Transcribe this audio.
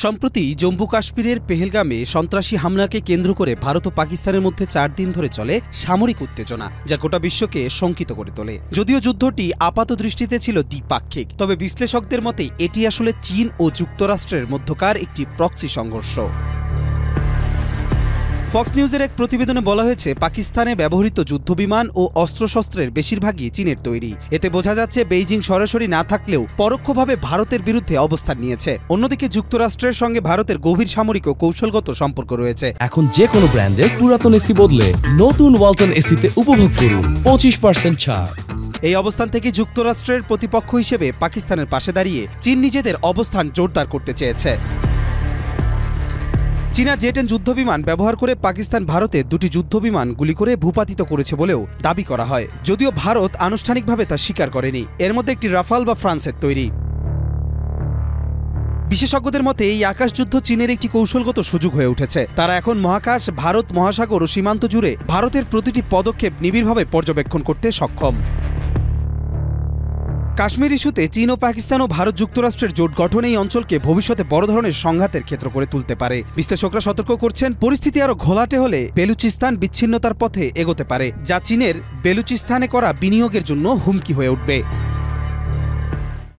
সম্প্রতি জম্মু কাশ্মীরের পেহেলগামে সন্ত্রাসী হামলাকে কেন্দ্র করে ভারত ও পাকিস্তানের মধ্যে 4 দিন ধরে চলে সামরিক উত্তেজনা, যা গোটা বিশ্বকে শঙ্কিত করে তোলে। যদিও যুদ্ধটি আপাত দৃষ্টিতে ছিল দ্বিপাক্ষিক, তবে বিশ্লেষকদের মতে এটি আসলে চীন ও যুক্তরাষ্ট্রের মধ্যকার একটি প্রক্সি সংঘর্ষ। ফক্স নিউজের এক প্রতিবেদনে বলা হয়েছে, পাকিস্তানে ব্যবহৃত যুদ্ধবিমান ও অস্ত্রশস্ত্রের বেশিরভাগই চীনের তৈরি। এতে বোঝা যাচ্ছে বেইজিং সরাসরি না থাকলেও পরোক্ষভাবে ভারতের বিরুদ্ধে অবস্থান নিয়েছে। অন্যদিকে যুক্তরাষ্ট্রের সঙ্গে ভারতের গভীর সামরিক ও কৌশলগত সম্পর্ক রয়েছে। এখন যে কোনো ব্র্যান্ডের পুরাতন এসি বদলে নতুন ওয়ালটন এসিতে উপভোগ করুন 25% ছাড়। এই অবস্থান থেকে যুক্তরাষ্ট্রের প্রতিপক্ষ হিসেবে পাকিস্তানের পাশে দাঁড়িয়ে চীন নিজেদের অবস্থান জোরদার করতে চেয়েছে। চীনা জেট-10 যুদ্ধবিমান ব্যবহার করে পাকিস্তান ভারতে 2টি যুদ্ধবিমান গুলি করে ভূপাতিত করেছে বলেও দাবি করা হয়, যদিও ভারত আনুষ্ঠানিকভাবে তা স্বীকার করেনি। এর মধ্যে একটি রাফাল বা ফ্রান্সের তৈরি। বিশেষজ্ঞদের মতে এই আকাশযুদ্ধ চীনের একটি কৌশলগত সুযোগ হয়ে উঠেছে। তারা এখন মহাকাশ, ভারত মহাসাগর ও সীমান্ত জুড়ে ভারতের প্রতিটি পদক্ষেপ নিবিড়ভাবে পর্যবেক্ষণ করতে সক্ষম। কাশ্মীর ইস্যুতে চীন ও পাকিস্তান ও ভারত যুক্তরাষ্ট্রের জোট গঠন এই অঞ্চলকে ভবিষ্যতে বড় ধরনের সংঘাতের ক্ষেত্র করে তুলতে পারে। বিশ্লেষকরা সতর্ক করছেন, পরিস্থিতি আরও ঘোলাটে হলে বেলুচিস্তান বিচ্ছিন্নতার পথে এগোতে পারে, যা চীনের বেলুচিস্তানে করা বিনিয়োগের জন্য হুমকি হয়ে উঠবে।